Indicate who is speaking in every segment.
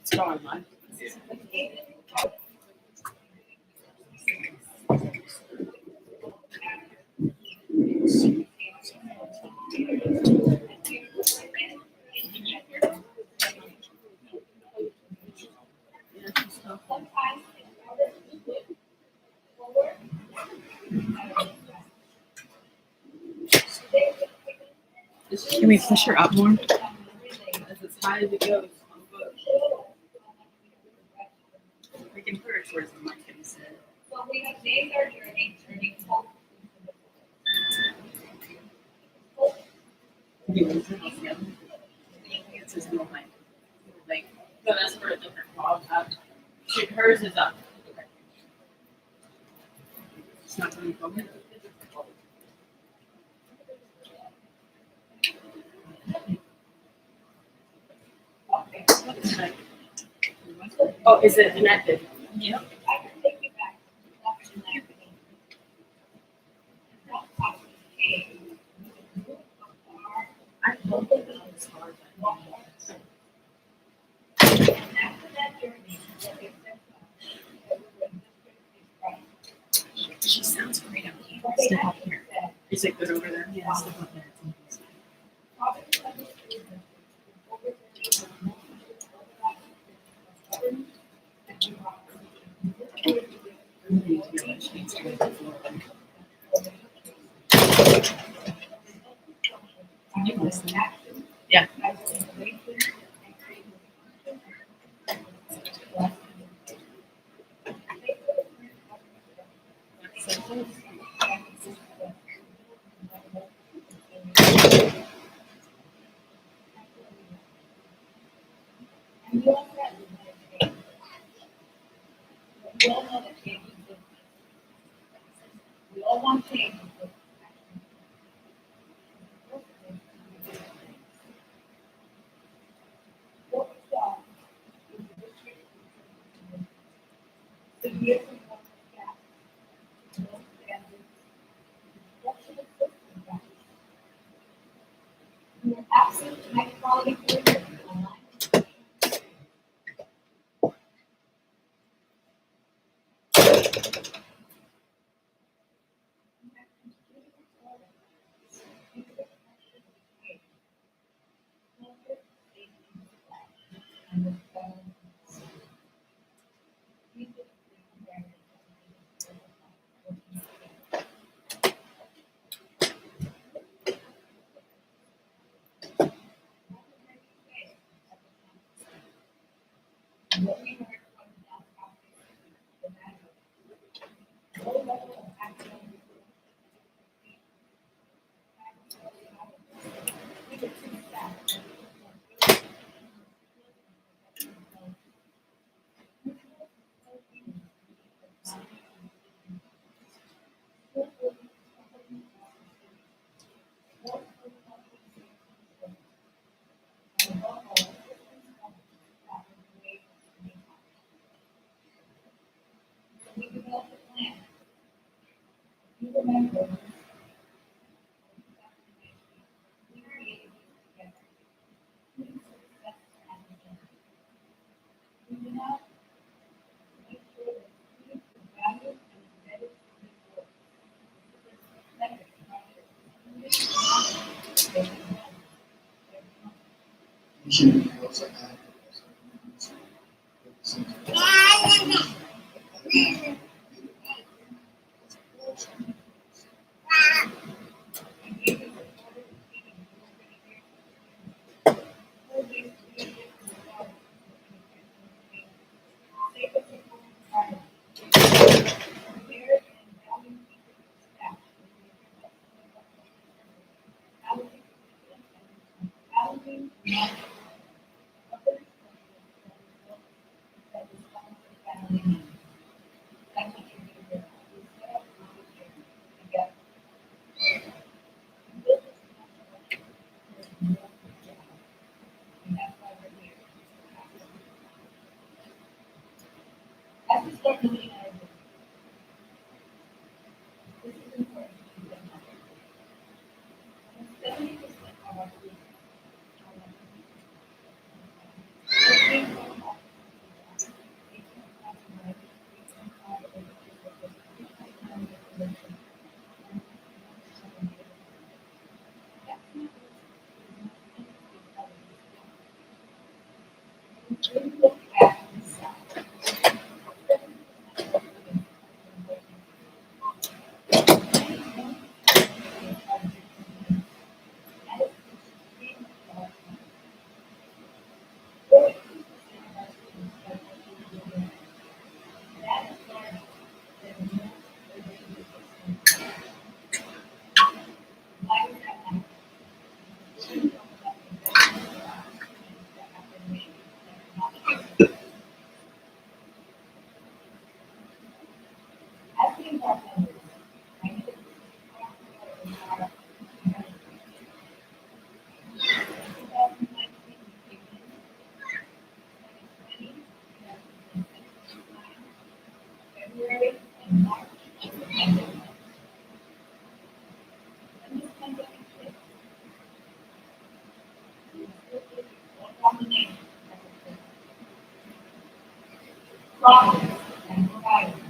Speaker 1: It's going on. Can we push her up more? As high as it goes. We can put her towards the mic instead.
Speaker 2: Well, we have named our journey hope.
Speaker 1: It's his little mic. Like, so that's for a different call. Hers is up. It's not coming from it. Oh, is it connected? Yep.
Speaker 2: I can take you back to the option that
Speaker 1: I hope it was hard.
Speaker 2: after that journey,
Speaker 1: She sounds great up here. Step up here. Is it good over there? Yeah, step up there. Yeah.
Speaker 2: We all want change. What we saw is the district. The years of gap, no standards, structural system gaps. We are absent high quality curriculum online. What we heard from the nonprofit, the matter, low level of action. We developed a plan. You remember. We created this together. Student success strategy. We went out to make sure that students were valued and embedded in the work.
Speaker 3: We also add As we start looking at our business, this is important to keep in mind. 70% of our students are working from home.
Speaker 2: we look at the side. As we embark on this, I know this is our 2019 February and March of the pandemic. When this pandemic hit, we still did one combination of Providence and Providence.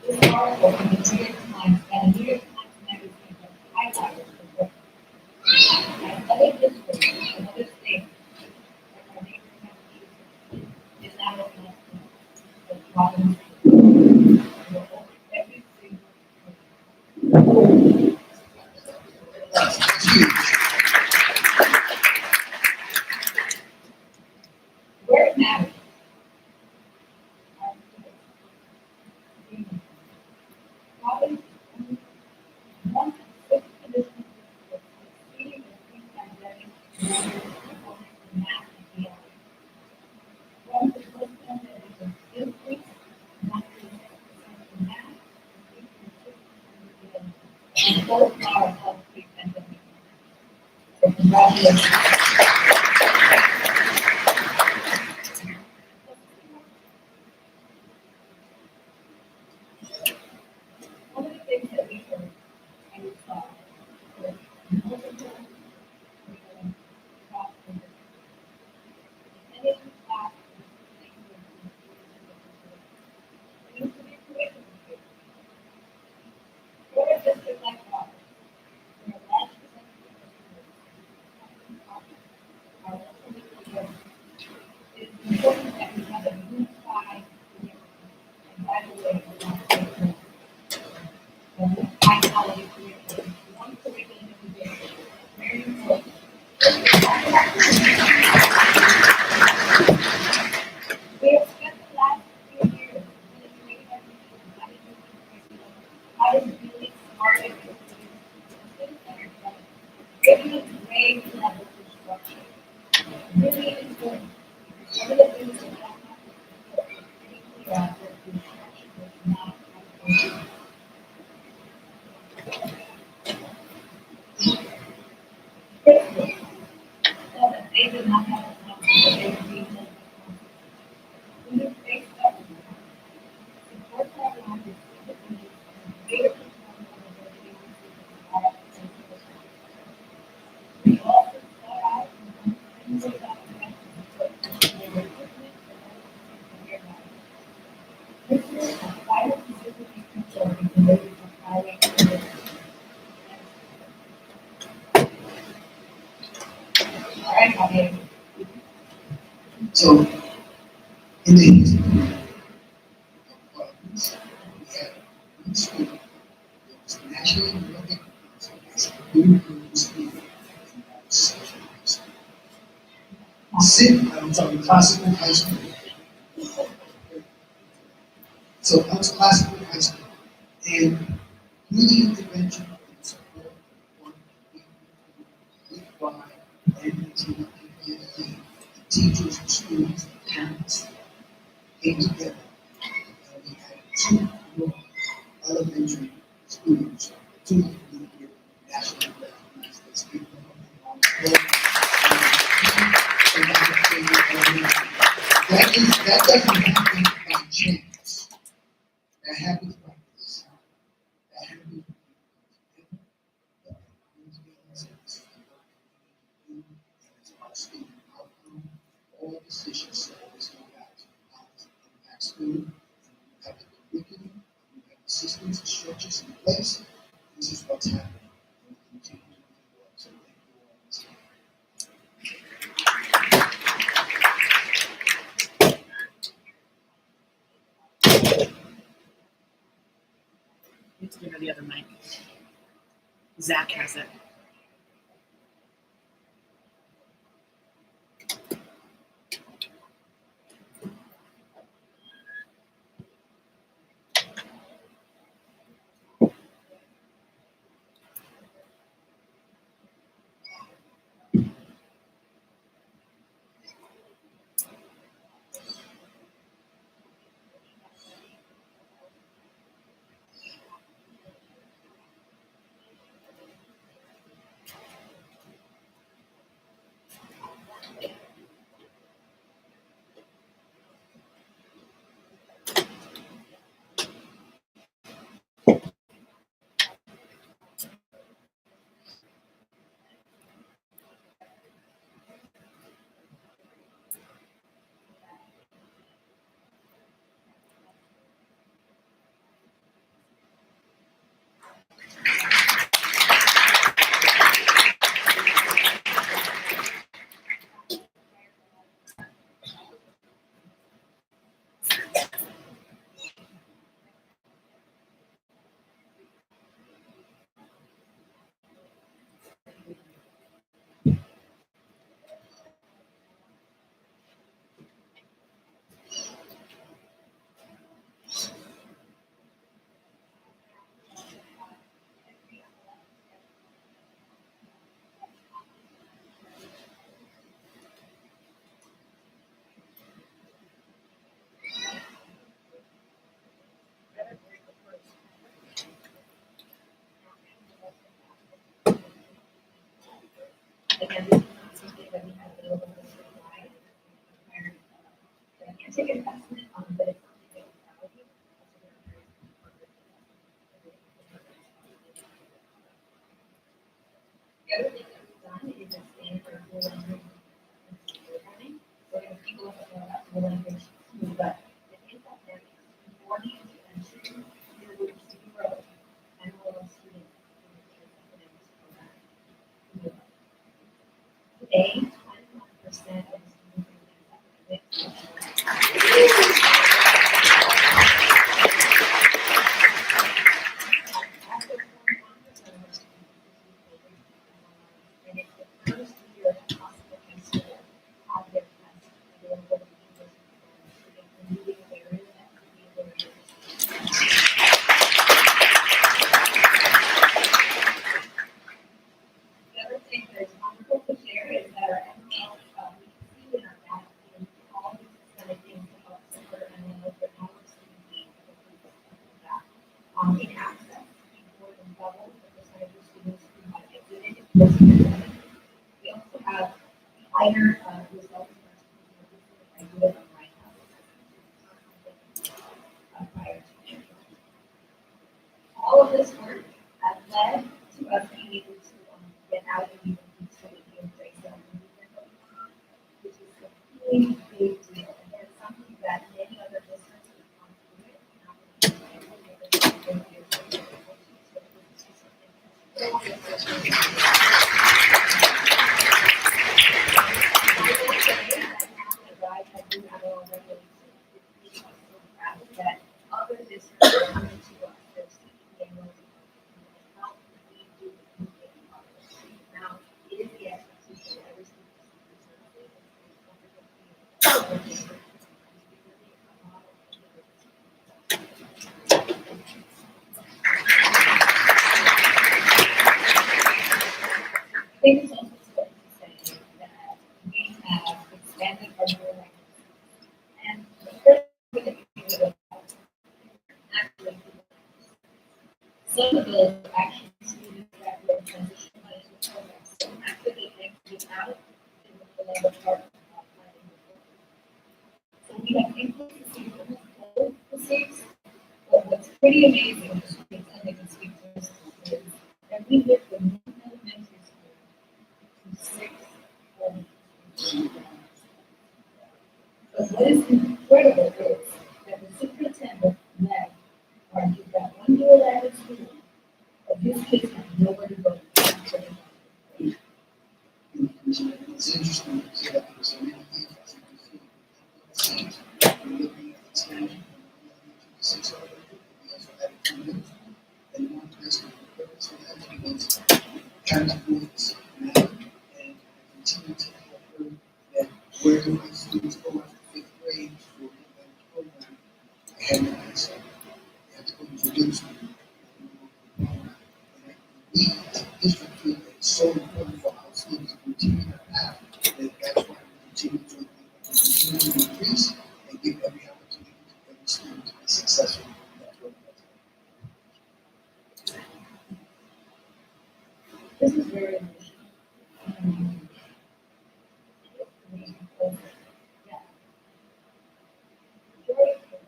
Speaker 2: This article from the New York Times and the New York Times magazine has highlighted the work as other districts and other states like our neighboring Massachusetts is now open up to Providence. We're open every single where it matters. Our students. Providence is one of the six traditional districts succeeding in pre-pandemic measures according to math and beyond. One of the first pandemic was increased 1.6% in math and 3.6% in beyond. And both are above pre-pandemic. So congratulations. One of the things that we heard and we saw was multiple curriculum across the district. Many of the staff needs to be curriculum based. For a district like ours, where a large percentage of customers are locally driven, it is important that we have a unified curriculum. And by the way, we're not saying high quality curriculum, one curriculum every day, very important. We have spent the last few years illustrating our mission, how to really smart and student-centered learning, giving a grade level instruction. Really important. One of the things that I have to pretty clear on was the instruction was not outdated. Critical, so that they did not have a conflict, that they were being held responsible. Student-based government supports our lives with student needs and greater control over their ability to provide essential. We also sought out and understood that support their recruitment and their lives. This is a vital consideration for the delivery of highway services. All right, Javier.
Speaker 3: So, in the history of Providence, we had one school that was nationally recognized as a unicorn school, and that was Central High School. I'm talking classical high school. So I was classical high school, and through the intervention and support of one and the team of PPSD, the teachers, the students, the parents came together, and we had two more elementary schools, two of them were nationally recognized as people on the board. That doesn't happen by chance. That happens by design. That happens by student outcome. All decisions that always go back to impact student. We have the curriculum, we have the systems and structures in place. This is what's happening. And we continue to do work. So thank you all.
Speaker 4: other mic. Zach has it.
Speaker 2: Again, this is not something that we have available nationwide. Gigantic investment, but it's something that we value. The other thing that we've done is expand our dual language programming. We're going to people up about dual language too, but the things that they're more the intervention, there will be zero enrolled students in this program. Today, 21% of students in and it's the first year that possible high school have their tests available to English students in moving areas that could be barriers. The other thing that is wonderful to share is that our ML, we can see in our data in all these systemic things to help support ML, but now we're seeing that. In access, we more than doubled the percentage of students who have exited post-pandemic. We also have higher results in our students who have graduated on right now. Prior to pandemic. All of this work has led to us being able to get out and even consider the embrace of movement, which is a really big deal. And it's something that many other districts have come through it. That other districts are coming to us, they're seeking the how can we do it? Now, it is the expectation that every student I think it's also important to say that we have expanded our dual language. And the first thing that we do is actually some of those actually students that were transitioning into the program. So actually exited out in the language part. So we have influenced students all the six. But what's pretty amazing is and they can speak to us is that we went from one elementary school to six elementary schools. But what is incredible is that the superintendent led or you've got one dual language school, but these kids have nowhere to go.
Speaker 3: It's interesting to see that there's so many things we're looking at expansion from 6 already. We also added 2 middle school and 1 grade where do my students go after fifth grade for the program? I had no answer. They had to go to middle school. And we, as a district, feel that it's so important for our students to continue that path, that that's why we continue to increase and give every opportunity to every student to be successful in that program.
Speaker 2: This is very emotional. Yeah. Majority of people,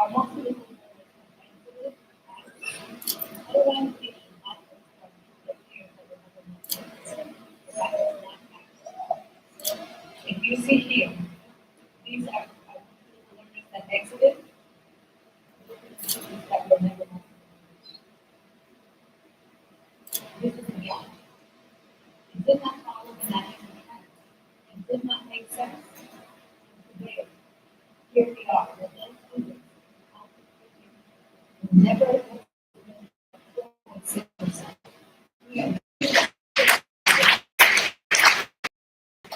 Speaker 2: are most of the people sensitive, otherwise they should not from the fear that if you see here, these are learners that exited, that were never more. This is the gap. It did not follow the national trend. It did not make sense. Today, here we are, with those students, never 4.6%.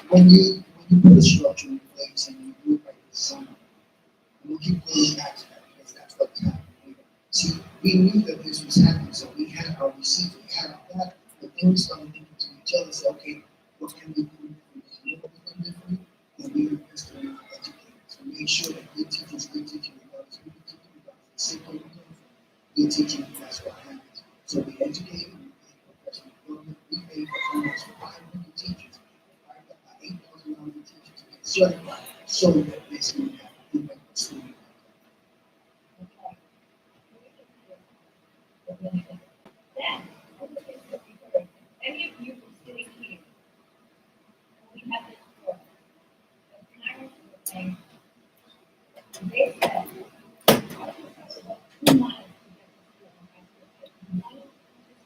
Speaker 3: When you put a structure in place and you do it by design, and we'll keep going back to that because that's what's happening here. See, we knew that this was happening, so we had our receipts, we had our that, but then we started thinking to each other, say, okay, what can we do differently? You know what we do differently? And we invested in our educators. We made sure that good teachers, regardless of who the teacher, regardless of the city we come from, good teaching, that's what happens. So we educated, we made professional development, we paid for almost 500 teachers. 8,000 teachers to get certified so that this can happen in the student.
Speaker 2: Then, one of the things that we heard, any of you were sitting here, we had this book, the parents were saying, they said, 2 miles to get to school, and I said, 2 miles to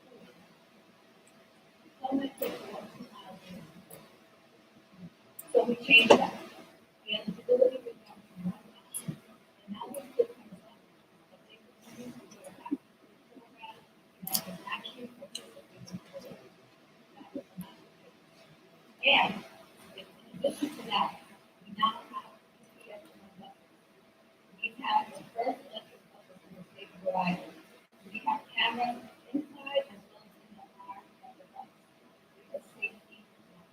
Speaker 2: school. Some might take 2 miles. So we changed that. The eligibility would come from 1 mile, and now we're putting them on. But they continue to go back to the program, and can actually participate in the program. That was not the case. And in addition to that, we now have PPSD buses. We have the first electric buses in the state of Rhode Island. We have cameras inside as well as in the car of the bus. Because safety is not.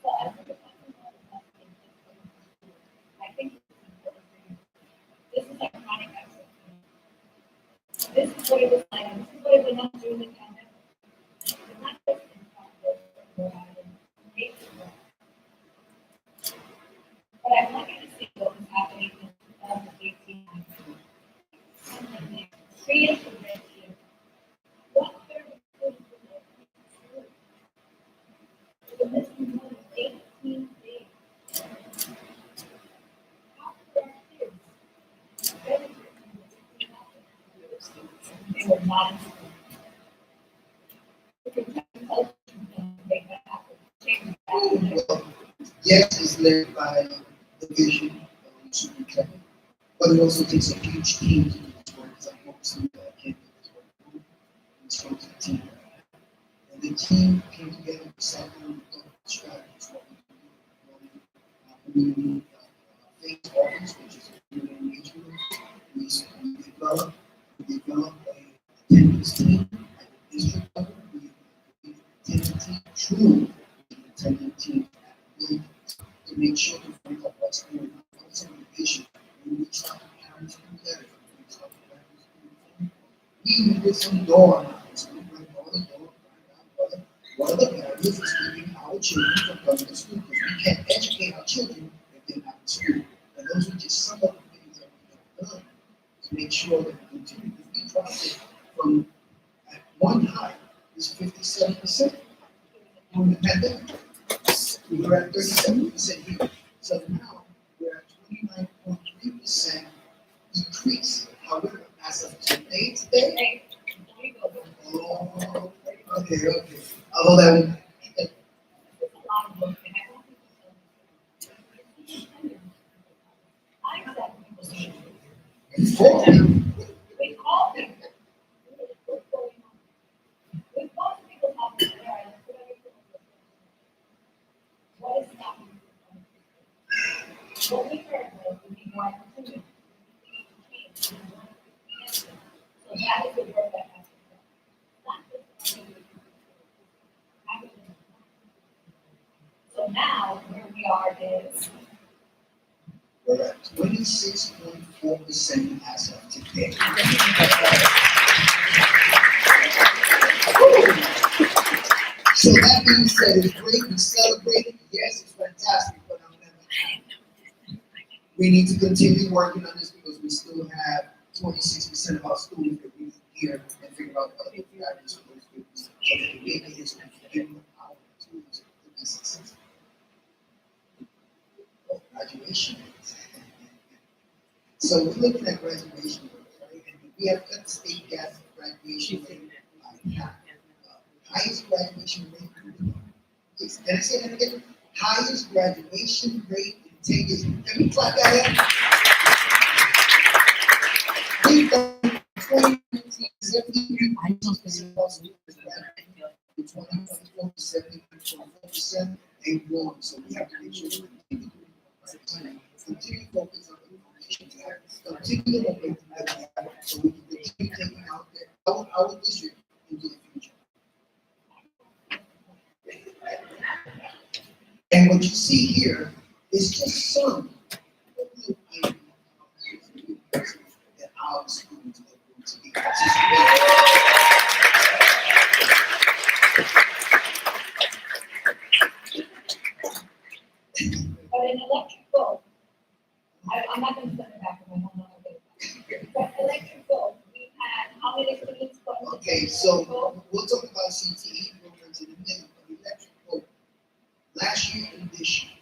Speaker 2: So as we're talking about the bus safety, I think it's important for you. This is a chronic accident. This is what it was like, and this is what it was not during the pandemic. It's not just in Providence, but Rhode Island, nationwide. But I want you to see what was happening in 2018. Create the red here. 1/3 of students were not in school. The missing more than 18 days. Half of our kids benefited from the missing happened. They were not in school. The Kentucky culture can make that happen. Change that.
Speaker 3: Well, yes, it's led by the vision of the superintendent, but it also takes a huge team to do this work. Because I focus on that, I can't do this work alone. It's from the team. And the team came together and sat down and thought about strategies, what we can do. Community faith office, which is a community engagement. We developed a attendance team at the district level. We attendance team, true attendance team at the buildings to make sure to find out what's going on, what's some of the issues. We reached out to parents and letters, we reached out to parents and we even did some door knocks. We went door to door, find out what are the barriers that's keeping our children from coming to school, because we can't educate our children if they're not in school. And those are just some of the things that we have done to make sure that we continue. If we dropped it from at one high, is 57% during the pandemic. We were at 37% here. So now we're at 29.3% decrease. However, as of today,
Speaker 2: Hey, there you go.
Speaker 3: oh, okay. Although that
Speaker 2: It's a lot of work, and I want people to understand.
Speaker 3: Before.
Speaker 2: We call them. What's going on? We call people up there and what is stopping you? What we heard was we need more opportunity. So that is the work that has to be done. Not just so now where we are is
Speaker 3: We're at 26.4% as of today. So that being said, it's great, we celebrate it, yes, it's fantastic, but I'm never happy. We need to continue working on this because we still have 26% of our students that we hear and figure out other strategies for those students. So that we make it and give them our tools to be successful. Graduation rates. So we're looking at graduation rates, right? And we have cut the state gap graduation rate by half. Highest graduation rate. Can I say that again? Highest graduation rate in 10 years. Can we clap that up? We've done 70% of our students graduate. The 2024 to 70.4% and growing. So we have to make sure we continue to focus on the information we have, continue to open that we have, so we can continue taking out our district into the future. And what you see here is just some of the items that our students are going to be participating.
Speaker 2: but in electric bulb, I'm not going to send it back to my home. But electric bulb, we had how many students?
Speaker 3: Okay, so we'll talk about CTE programs in a minute, but electric bulb. Last year and this year,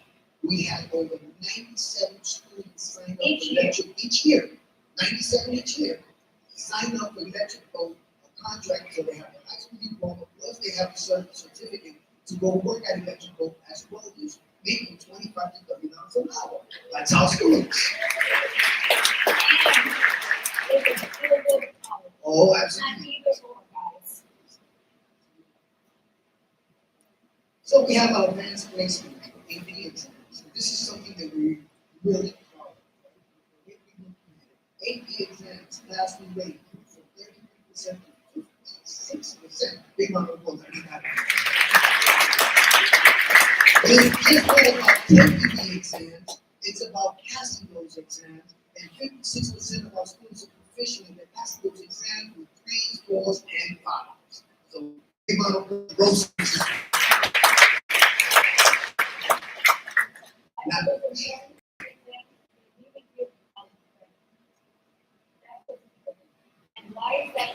Speaker 3: we had over 97 students sign up for electric each year. 97 each year. Sign up for electric bulb, a contract, so they have a high school diploma, plus they have a certificate to go work at electric bulb as well as making $25 to $30 an hour. That's our students. Oh, absolutely. So we have our advanced placement, AP exams. This is something that we're really proud of. AP exams, passing rate from 33% to 56%. Big amount of work. But it's just not about taking the exams, it's about passing those exams. And 56% of our students are proficient in passing those exams with 3s, 4s, and 5s. So big amount of those.
Speaker 2: And why is that?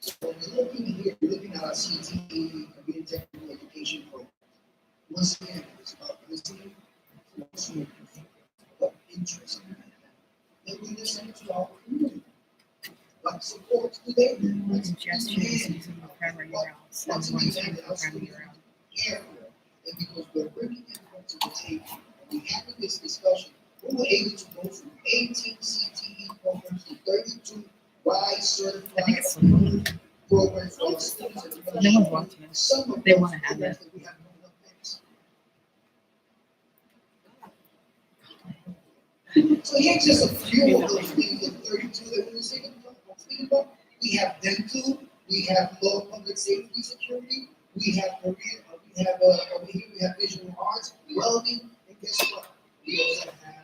Speaker 3: So when you're looking here, you're looking at our CTE, Community Technical Education program. Once again, it's about listening, it's about interest. Then we listen to our community. What supports do they need? What's
Speaker 4: Suggestions in the primary routes and one student per primary route.
Speaker 3: careful? And because we're bringing input to the table, and we had this discussion, we were able to go from 18 CTE programs to 32 WISE certified programs for our students.
Speaker 4: No one's watching it.
Speaker 3: Some of
Speaker 4: They
Speaker 3: those
Speaker 4: wanna have
Speaker 3: programs
Speaker 4: it.
Speaker 3: that we have no next. So here's just a few of those things of 32 that we were speaking about. We have dental, we have law, public safety, security, we have career, over here we have visual arts, welding, and guess what? We also have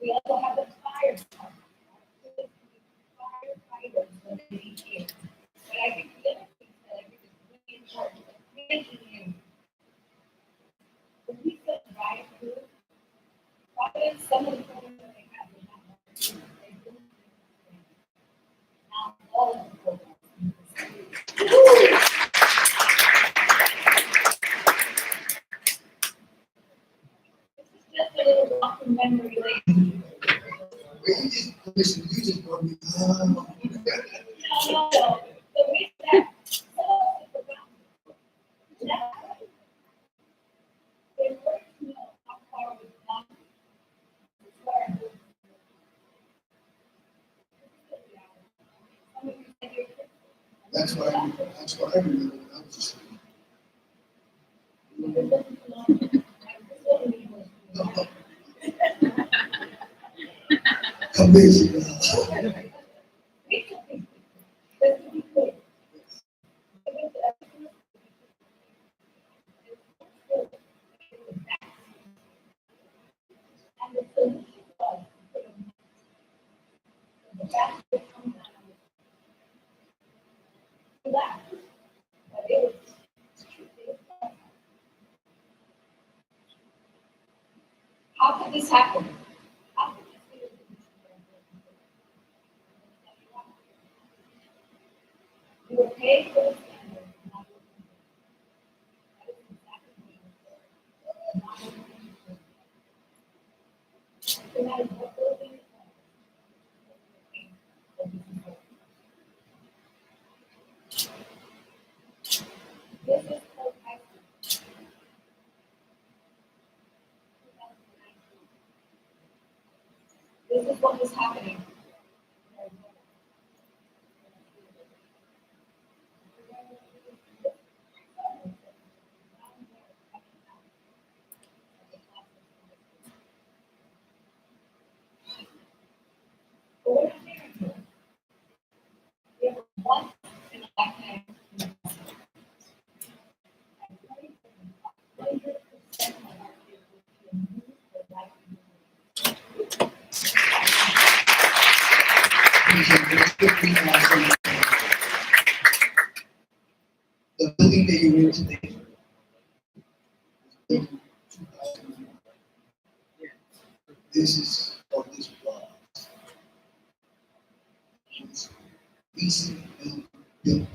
Speaker 2: We also have the fire department. Firefighters when they need care. But I think the other thing that I think is really important, engineering. When we memory lane.
Speaker 3: Well, listen, you just brought me.
Speaker 2: No. The reason that they work to know how far we've gone. Where some of you said you're
Speaker 3: That's what I remember when I was a student. Amazing.
Speaker 2: And the solution was the fact that it comes out of that, but it was how could this happen? How could this be? You were paid for the standard, not the that is exactly what it was. No matter what building it was. This is called high school. This is what was happening. But what I'm hearing here, we have one in a lifetime. And 100% of our kids will use their life.
Speaker 3: The building that you're in today. This is what this was. It's recent building.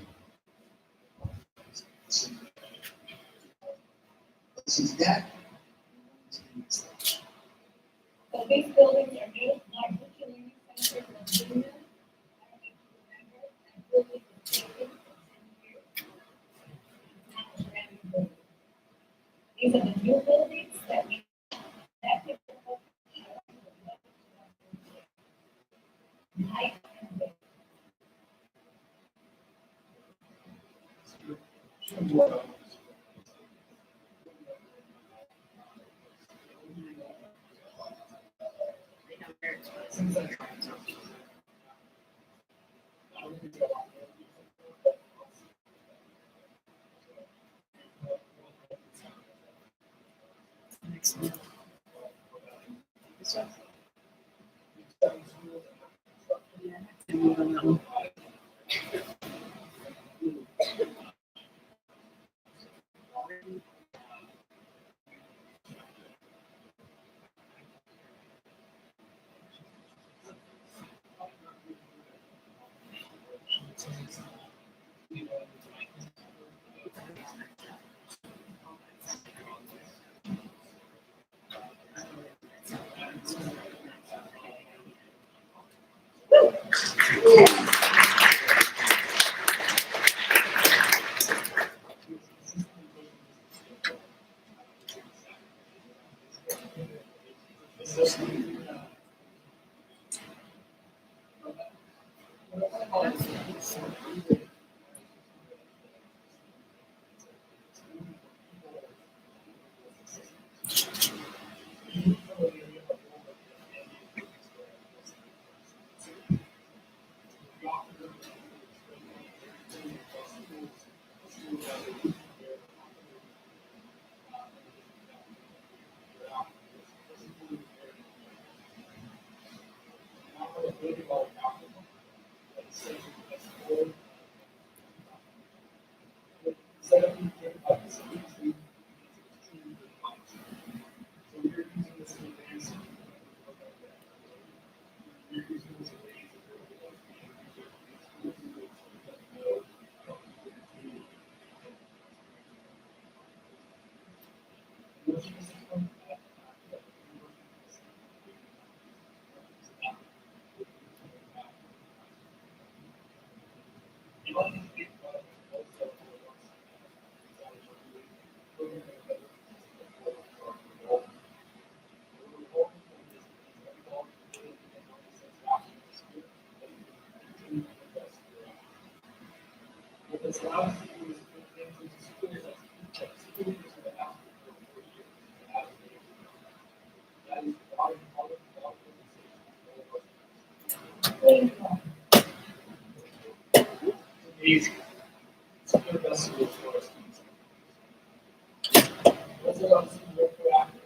Speaker 3: But since that,
Speaker 2: So these buildings are new, large learning centers of junior, and buildings of vacant for 10 years. Not a brand new building. These are the new buildings that we that people height and width.
Speaker 4: Next one. This one. Yeah, and move a little.
Speaker 5: easy. It's the best of for us. Also, I'm super proactive.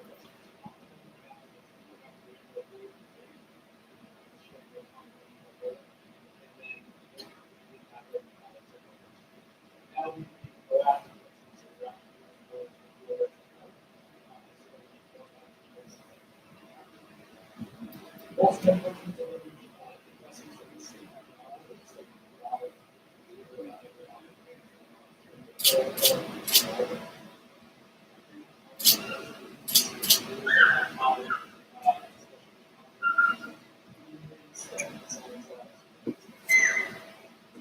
Speaker 5: Now we can go after most networking delivery investments that we see.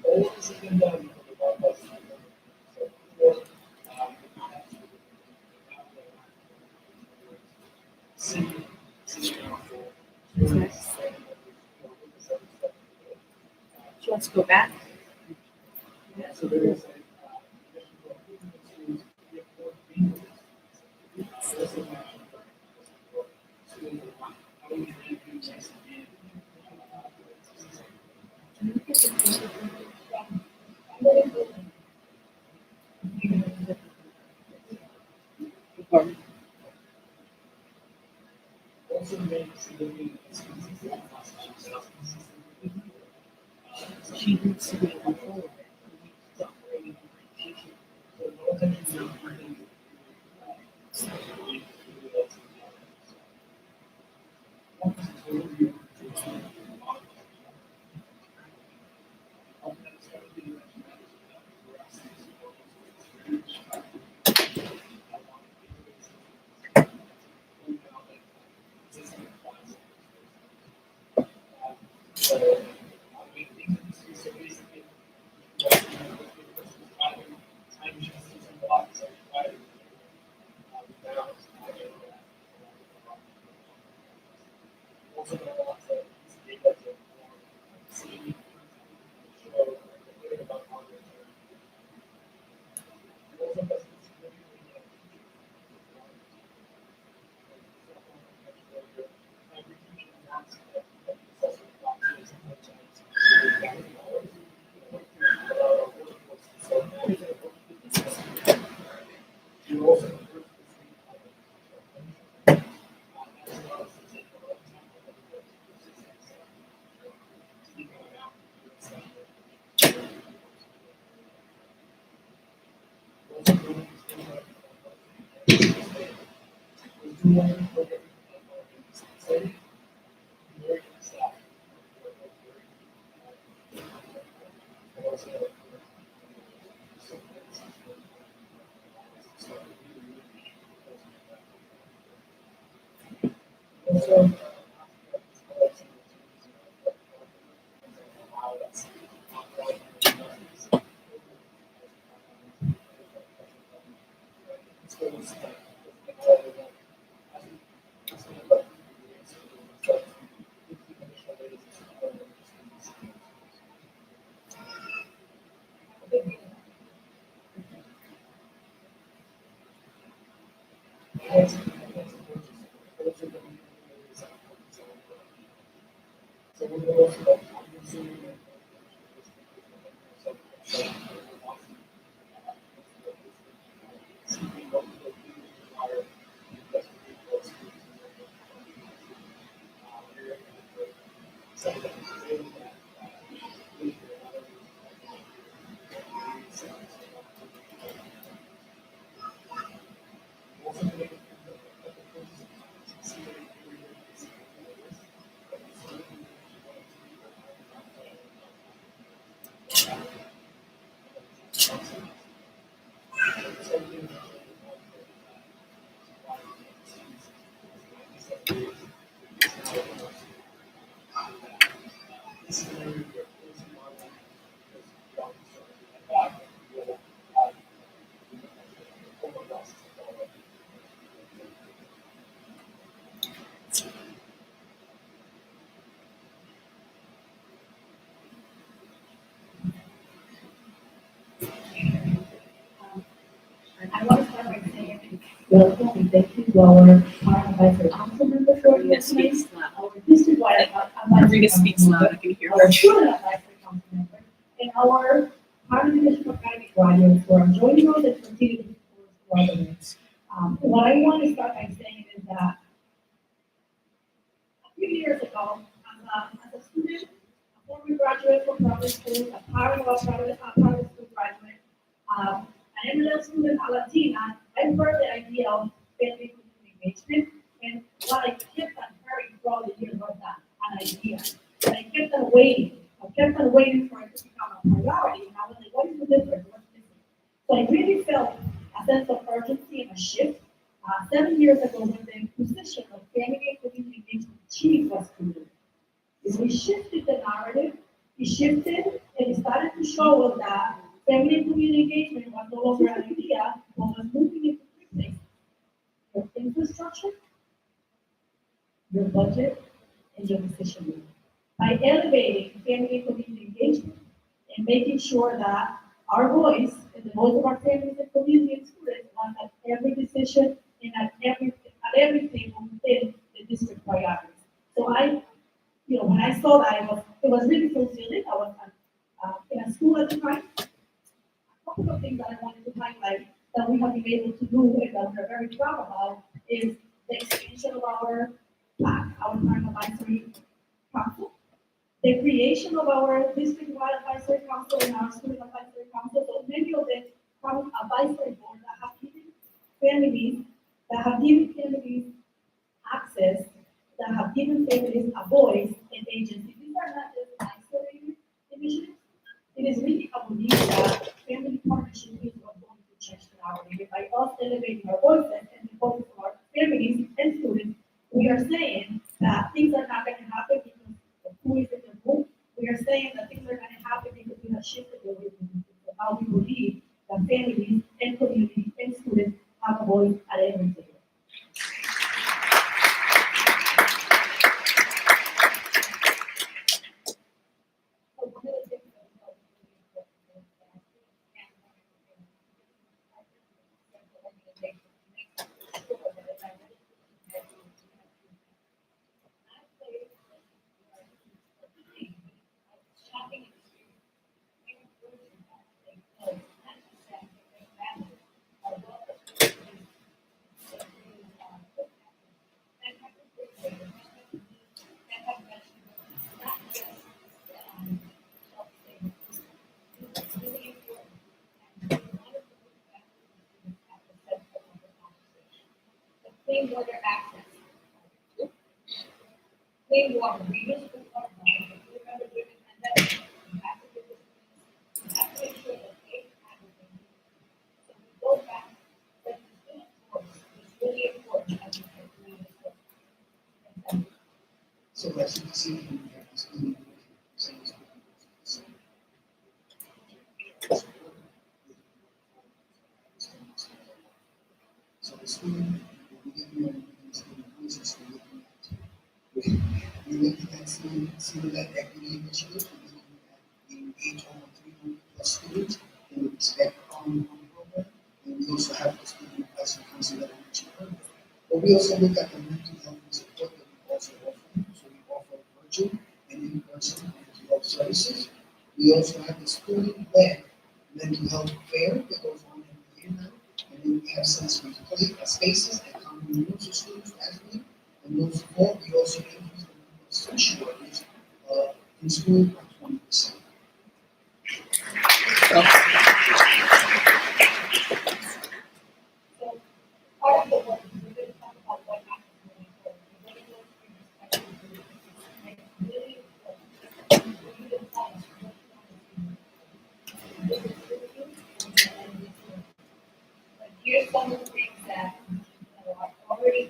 Speaker 5: All this has been done for the one bus. So,
Speaker 4: What's next? She wants to go back.
Speaker 5: So there is also made significant investments in Massachusetts.
Speaker 4: She needs to be in control of it.
Speaker 5: So no attention to everything. Also, there are lots of data to see, show, think about how they're doing. Also, that's significantly every teacher wants that assessment boxes and websites. You also Also,
Speaker 2: I want to start by saying welcome and thank you to our advisory council members for your
Speaker 4: Speak
Speaker 2: information.
Speaker 4: loud.
Speaker 2: Our district wide advisory
Speaker 4: Marina
Speaker 2: council
Speaker 4: speaks loud.
Speaker 2: member,
Speaker 4: I can hear
Speaker 2: our
Speaker 4: her.
Speaker 2: student advisory council member, and our parent graduates who are joining us and continue to graduates. What I want to start by saying is that a few years ago, as a student, a former graduate from Providence Schools, a part of a private school graduate, an MLM student, a Latina, I heard the idea of family engagement, and what I kept on hearing throughout the years was that an idea. And I kept on waiting. I kept on waiting for it to become a priority, and I was like, what is the difference? What's missing? So I really felt a sense of urgency and a shift. 7 years ago, when the position of family and community engagement chief was created, is we shifted the narrative, we shifted, and it started to show us that family and community engagement was no longer an idea, but was moving into three things: your infrastructure, your budget, and your decision making. By elevating family and community engagement and making sure that our voice and the voice of our families and community and students was at every decision and at everything within the district priorities. So when I saw that, it was really fulfilling. I was in a school at the time. A couple of things that I wanted to highlight that we have been able to do and that we're very proud about is the expansion of our PAC, our Parent Advisory Council, the creation of our district-wide advisory council and our student advisory council. So many of the advisory boards that have given families access, that have given families a voice and agency. These are not just isolated initiatives. It is really a belief that family partnership is what's going to change the narrative. By us elevating our voices and the voices of our families and students, we are saying that things are not going to happen because of who is in the room. We are saying that things are going to happen because we have shifted the way we think of how we believe that families and communities and students have a voice at every table. Clean water access. Clean water, reusable water. Remember during the pandemic, we have to do this. We have to make sure that they have everything. So we go back, but it's really important as we get through this.
Speaker 3: So as you can see, we have this community. So the student, we get more voices to look at. We're looking at some of that equity initiative. We're looking at engage over 300 plus students in the respect on program. And we also have the student advisory council that I mentioned earlier. But we also look at the mental health and support that we also offer. So we offer virtual and in-person mental health services. We also have the student-led mental health fair that goes on every year now. And then we have sensory spaces and common rooms for students as well. And those support, we also increase the number of social workers in school by 20%.
Speaker 2: So part of the work is we're going to talk about what happens moving forward. We're going to go through respective groups. And it's really important. We're going to tell us what we want to do. This is really good. But here's some of the things that are already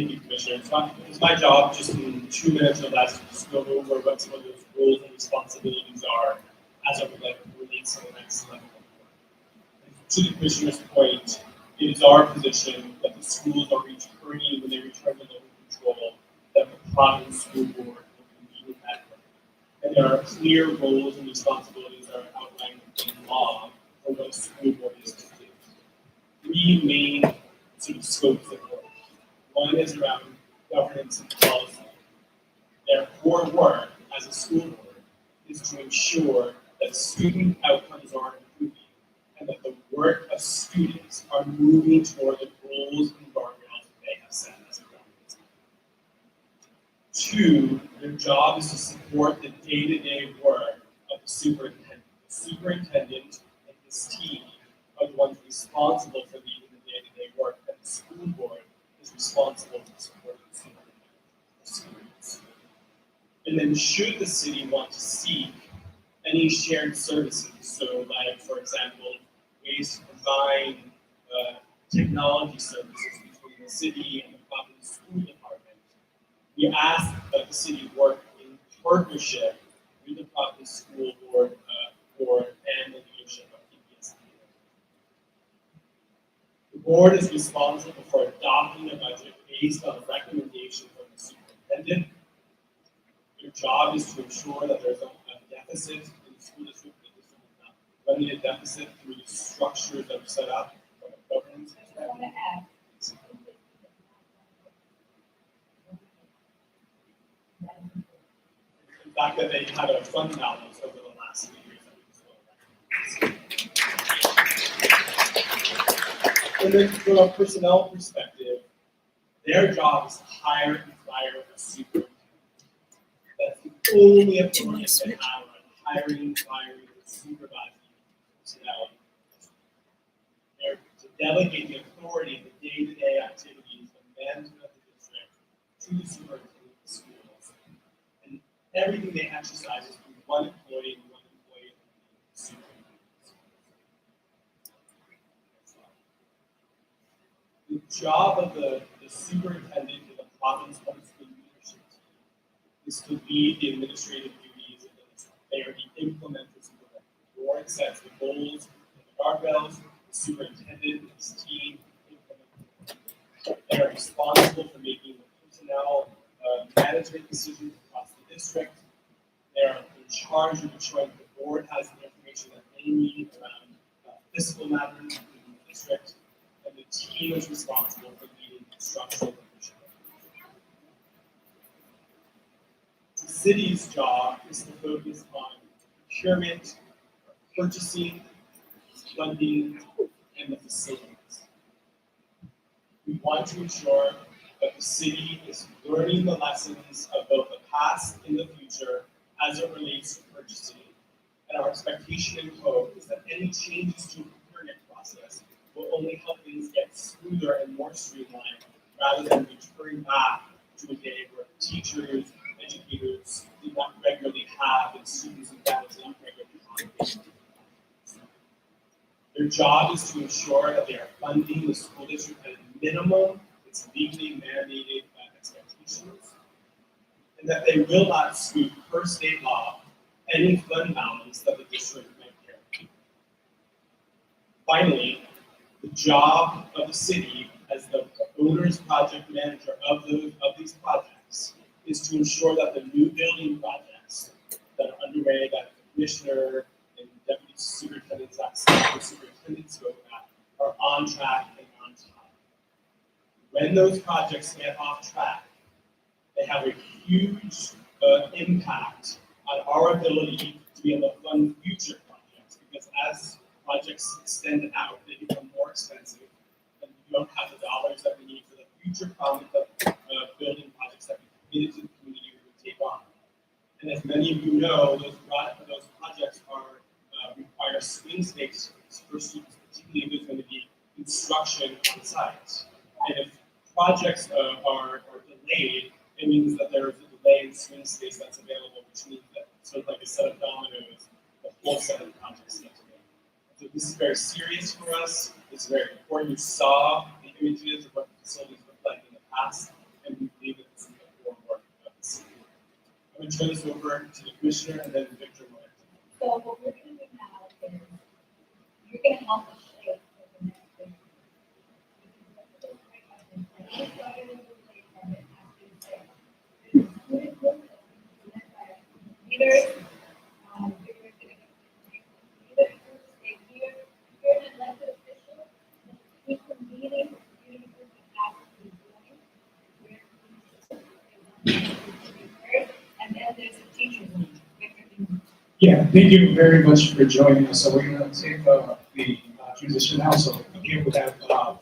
Speaker 5: Thank you, Commissioner. It's my job just in 2 minutes or less to just go over what some of those roles and responsibilities are as it relates to the next level. To the Commissioner's point, it is our position that the schools are returning, when they return to local control, that the Providence School Board will be leading that work. And there are clear roles and responsibilities that are outlined in law for what a school board is to do. 3 main sort of scopes of work. One is around governance and policy. Their core work as a school board is to ensure that student outcomes are improving and that the work of students are moving toward the goals and guardrails they have set as a government. 2, their job is to support the day-to-day work of the superintendent. The superintendent and his team are the ones responsible for leading the day-to-day work, and the school board is responsible for supporting the students. And then should the city want to seek any shared services, so like, for example, ways to combine technology services between the city and the Providence School Department, we ask that the city work in partnership with the Providence School Board and the leadership of PPSD. The board is responsible for adopting a budget based on a recommendation from the superintendent. Your job is to ensure that there's a deficit in the school district, that the district is not running a deficit through the structures that are set up from a governance
Speaker 2: I want to add.
Speaker 5: in fact, that they had a fund balance over the last few years. And then from a personnel perspective, their job is to hire and fire a superintendent. That's the only authority they have on hiring, firing, and supervising personnel. They're to delegate the authority, the day-to-day activities, the management of the district to the superintendent of schools. And everything they exercise is through one employee and one employee of the superintendent of schools. The job of the superintendent of the Providence Public Schools leadership team is to lead the administrative duties, and they are the implementers of the work. The board sets the goals and the guardrails, the superintendent and his team implement them. They are responsible for making the personnel management decisions across the district. They are in charge of ensuring that the board has the information that they need around fiscal matters in the district, and the team is responsible for leading structural leadership. The city's job is to focus on procurement, purchasing, funding, and the facilities. We want to ensure that the city is learning the lessons of both the past and the future as it relates to purchasing. And our expectation and hope is that any changes to the procurement process will only help things get smoother and more streamlined rather than returning back to a day where teachers, educators do not regularly have and students and families do not regularly have. Their job is to ensure that they are funding the school district at a minimum, its legally mandated expectations, and that they will not sweep per state law any fund balance that the district might carry. Finally, the job of the city as the owner's project manager of these projects is to ensure that the new building projects that are underway, that the commissioner and deputy superintendents spoke about, are on track and on time. When those projects get off track, they have a huge impact on our ability to be able to fund future projects, because as projects extend out, they become more expensive, and we don't have the dollars that we need for the future building projects that we committed to the community we would take on. And as many of you know, those projects require swing space for students, particularly if there's going to be construction on site. And if projects are delayed, it means that there is a delay in swing space that's available, which means that sort of like a set of dominoes, the whole set of projects get delayed. So this is very serious for us. It's very important. You saw the images of what the facilities looked like in the past. I'm going to turn this over to the commissioner and then Victor Miller.
Speaker 2: So what we're gonna do now is, you're gonna help us shape for the next thing. Leaders, you're gonna stay here, you're an elected official, keep the meeting, you're gonna have to join. And then there's a teacher room.
Speaker 6: Yeah, thank you very much for joining us. So we're going to take the transition now. So again, we have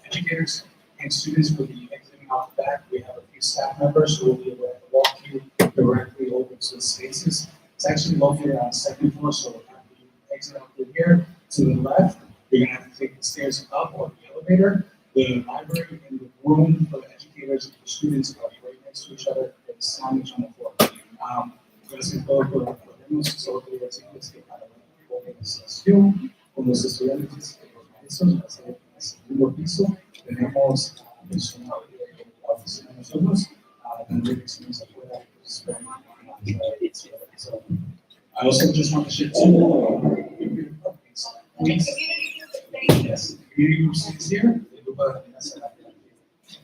Speaker 6: educators and students will be exiting out the back. We have a few staff members who will be able to walk you directly over to the spaces. It's actually located on the second floor, so after you exit out through here to the left, you're going to have to take the stairs up or the elevator. The library and the room for the educators and the students are right next to each other. There's signage on the floor. Gracias por podernos sobre el siguiente para organización con los estudiantes y los maestros. En el segundo piso tenemos personal de la oficina de nosotros, dando lecciones afuera. So, I also just want to share two updates. Please, yes, community group is here.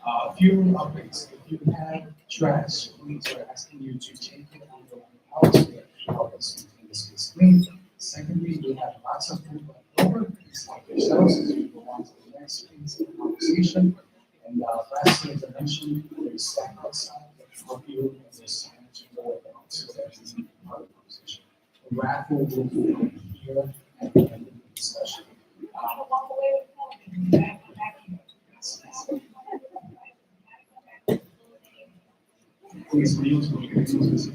Speaker 6: A few updates. If you have trash, please, we're asking you to take it on your own house. Help us in this case clean. Secondly, we have lots of food left over. Please help yourselves as we go on to the next piece of the conversation. And lastly, as I mentioned, there's staff outside that can help you and there's time to go about so that you can be part of the conversation. The raffle will be here at the end of the discussion. Please kneel to the committees.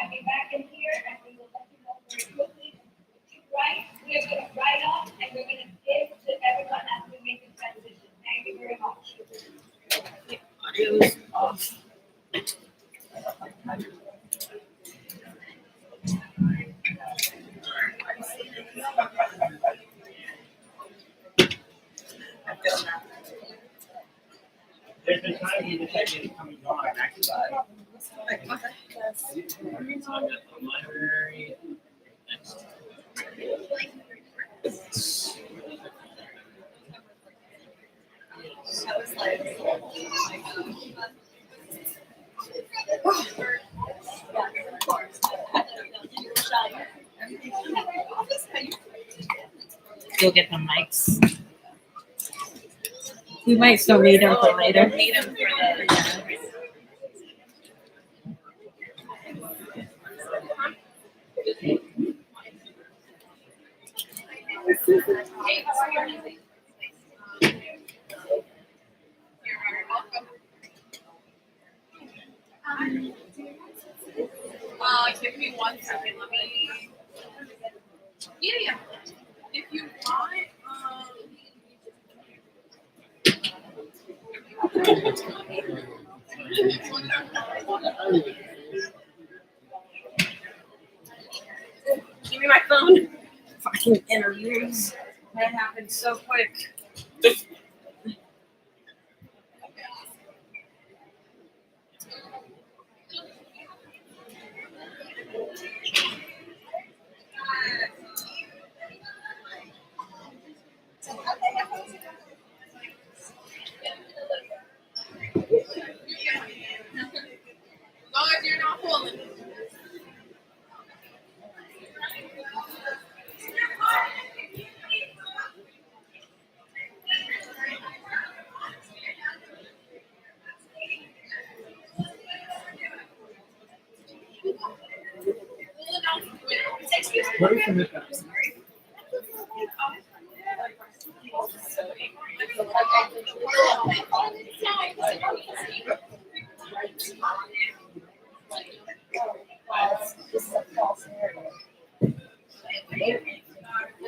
Speaker 2: Be back in here and we will let you know very quickly. Right, we're gonna write up and we're gonna give to everyone as we make the transition. Thank you very much.
Speaker 1: Audio's off.
Speaker 5: There's been times when the check is coming on actually. Library.
Speaker 1: That was like,
Speaker 4: You'll get the mics. We might still need them for later.
Speaker 1: Need them for the. Give me 1 second. Let me. Yeah. If you want, give me my phone.
Speaker 4: Fucking interviews. That happened so quick.
Speaker 1: As long as you're not pulling.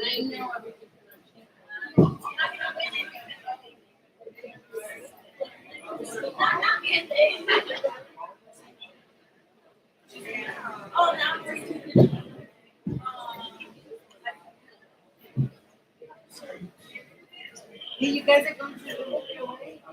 Speaker 1: I know everything. Oh, now you guys are going to the away?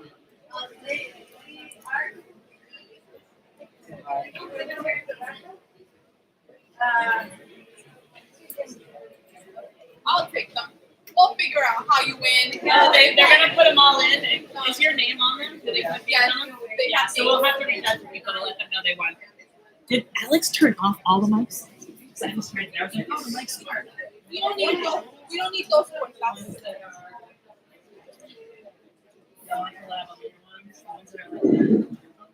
Speaker 1: I'll take them. We'll figure out how you win.
Speaker 7: They're gonna put them all in. Is your name on them? Do they put
Speaker 1: Yeah,
Speaker 7: on them?
Speaker 1: they
Speaker 7: Yeah,
Speaker 1: have
Speaker 7: so we'll have to reach out to people to let them know they won. Did Alex turn off all the mics? Because I was right there. I was like, oh, the mic's smart.
Speaker 1: We don't need those. We don't need those for classes.
Speaker 7: No, I can allow the little ones, the ones that are like that.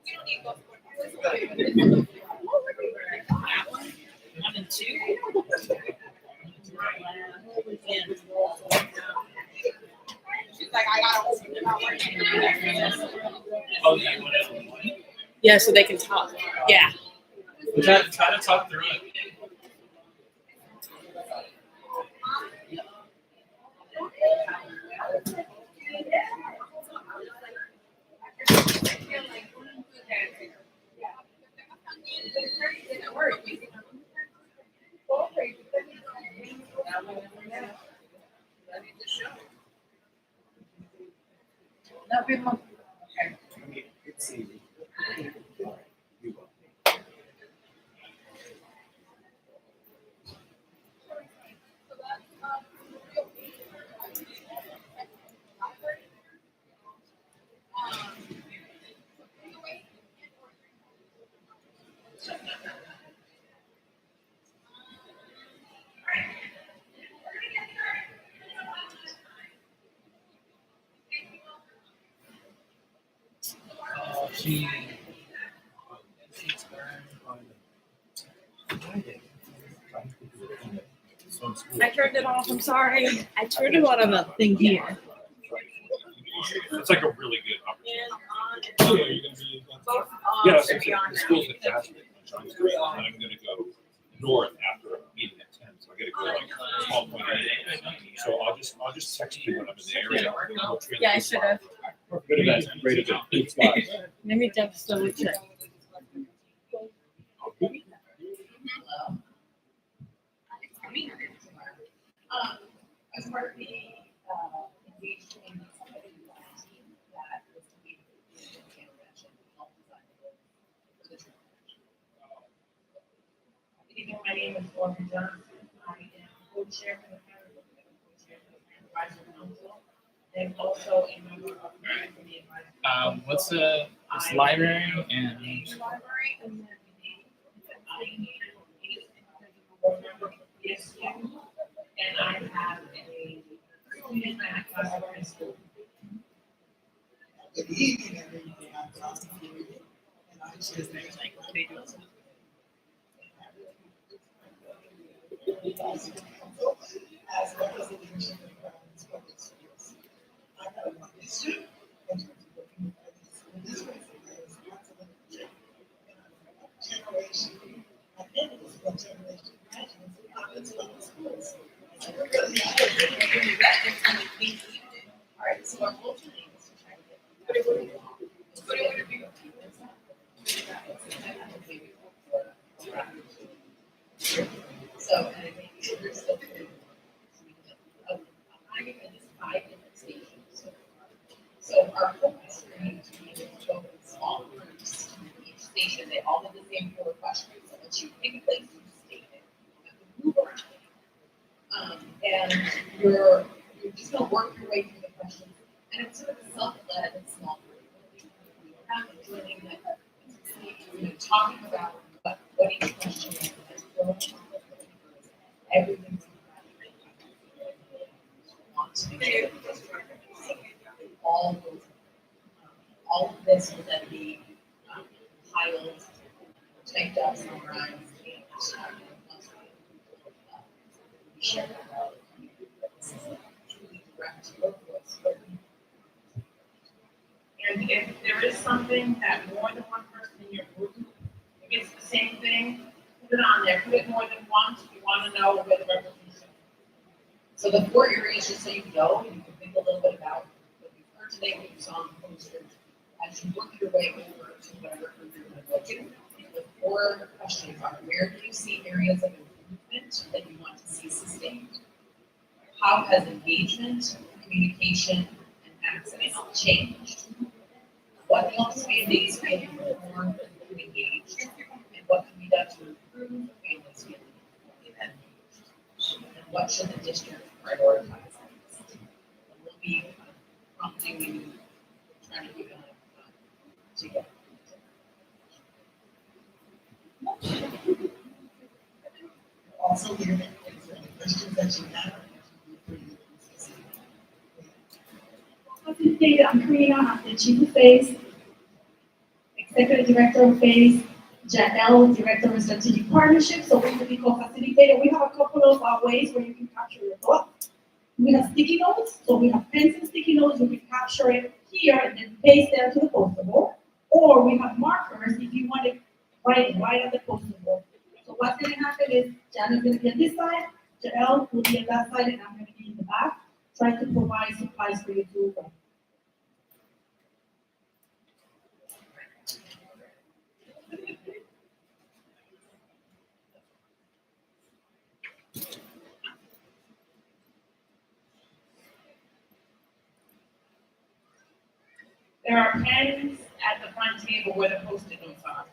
Speaker 1: We don't need those for
Speaker 7: That one? 1 and 2?
Speaker 1: She's like, I gotta open them out right now.
Speaker 5: Oh, yeah, whatever.
Speaker 7: Yeah, so they can talk. Yeah.
Speaker 5: Try to talk through it.
Speaker 7: I turned it off. I'm sorry. I turned it on the thing here.
Speaker 8: It's like a really good opportunity.
Speaker 5: Oh, yeah, you're gonna be.
Speaker 8: Yeah, so the school's in Jasmine, and I'm gonna go north after a meeting at 10, so I gotta go like 12:28. So I'll just text you when I'm in the area. We'll transfer
Speaker 7: Yeah, I should have.
Speaker 8: Good event, great event, good spot.
Speaker 7: Let me just double check.
Speaker 2: As part of the engaged in somebody team that was to be the intervention help design for the transaction. Good evening, my name is Lauren Johnson. I am co-chair for the county, co-chair for the advisory council, and also a member of the community advisory.
Speaker 9: What's the library and
Speaker 2: Library and then I am a board member of PPSD. And I have a student at Providence School.
Speaker 3: Good evening, everyone. I'm Dr. Maria, and I share as representation of Providence Public Schools. I have a history in terms of working with private school districts and my responsibility. Generation, my name is one generation graduates of Providence Public Schools.
Speaker 2: All right, so our culture is to try to get. So, and I think there's still I think it's 5 different stations. So our focus is going to be to go in small groups to each station. They all have the same 4 questions. So once you pick a place, you state it. You have to move around. And you're just going to work your way through the questions. And it's sort of a self-led and small group. You have a feeling that you're talking about what each question is, and filling out the papers, everything's want to make sure that this all of this will then be compiled, typed up, summarized, and share that truly direct workforce.
Speaker 10: And if there is something that more than one person in your group gets the same thing, put it on there. Put it more than once if you want to know where the representation is.
Speaker 11: So the 4 areas, just so you know, you can think a little bit about what you've heard today, what you saw on the posters, as you work your way over to whatever group you're going to go to. The 4 questions are: where do you see areas of improvement that you want to see sustained? How has engagement, communication, and access changed? What helps families feel informed and engaged? And what can be done to improve families feeling engaged? And what should the district prioritize next? And we'll be prompting you, trying to keep it together.
Speaker 3: Also, here, answer any questions that you have.
Speaker 2: Facilitator, I'm Karina, I'm the Chief of Phase, Executive Director of Phase, Janelle, Director of Strategic Partnerships, so we will be co-facilitator. We have a couple of ways where you can capture your thoughts. We have sticky notes, so we have pens and sticky notes, you can capture it here and then paste there to the poster board. Or we have markers if you want to write it right at the poster board. So what's going to happen is Jan is going to be on this side, Janelle will be on that side, and I'm going to be in the back, trying to provide supplies for you to write.
Speaker 10: There are pens at the front table where the post-it notes are.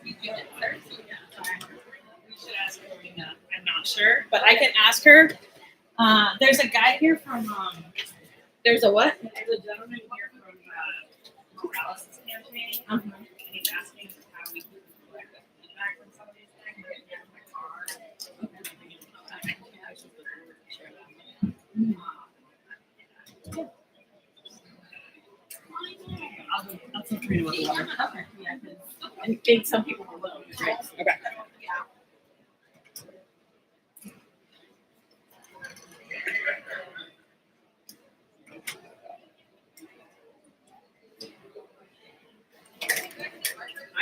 Speaker 7: We should ask Karina. I'm not sure, but I can ask her. There's a guy here from there's a what?
Speaker 10: There's a gentleman here from Morales' campaign, and he's asking how we can collect the feedback from some of these things. Right here in my car. I should share that.
Speaker 7: I'll tell Karina what the water. Okay. Yeah, 'cause I think some people will look, right? Okay.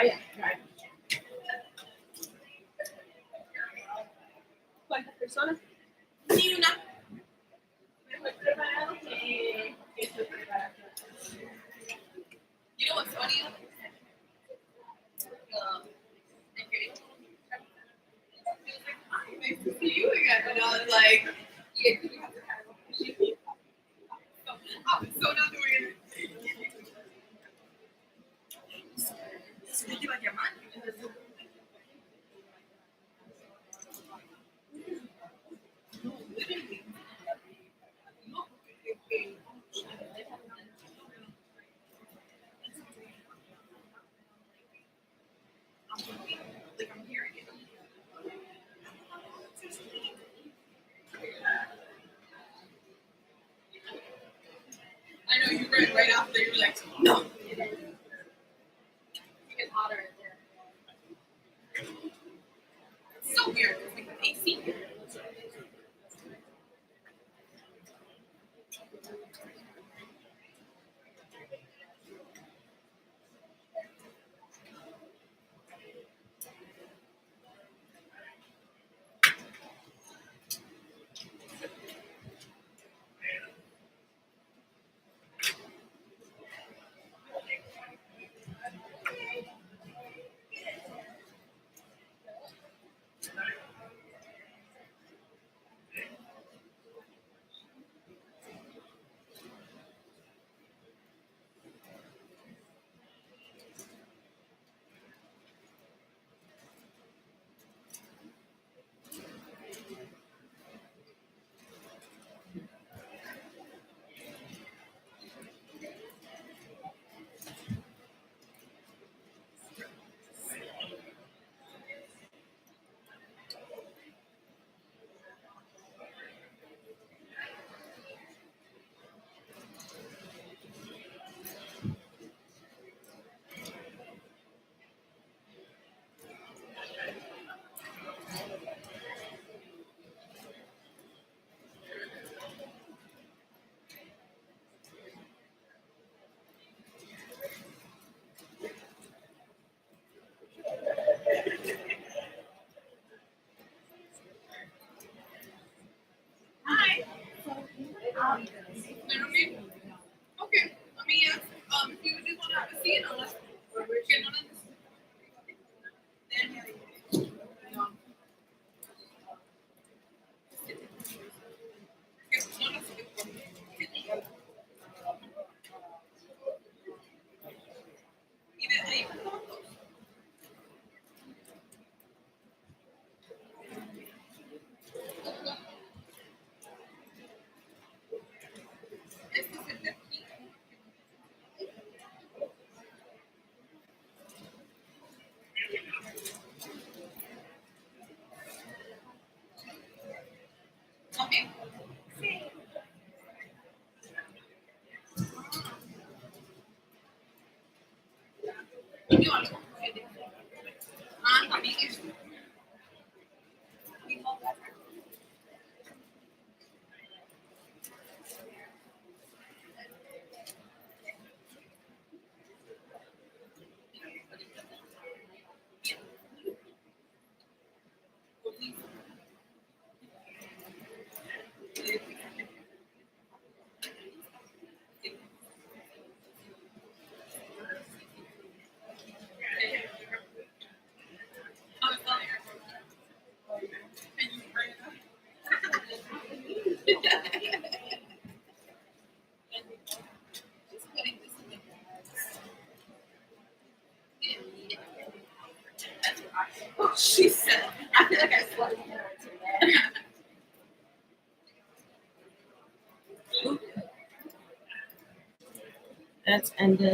Speaker 7: Right. ¿Cuántas personas? Ni una. You know what's funny? Nice to see you again. And I was like, yeah, you have to have a I was so not doing it. ¿Te iba a llamar? No, literally. No, porque like I'm hearing it. I know you read right after you're like, no. It gets hotter in there. It's so weird. It's like the AC here.
Speaker 10: Okay, let me ask, if you just want to have a seat, unless we're getting on this. Okay. You want to? También es. Oh, she said, I feel like I slept.
Speaker 7: That's ended.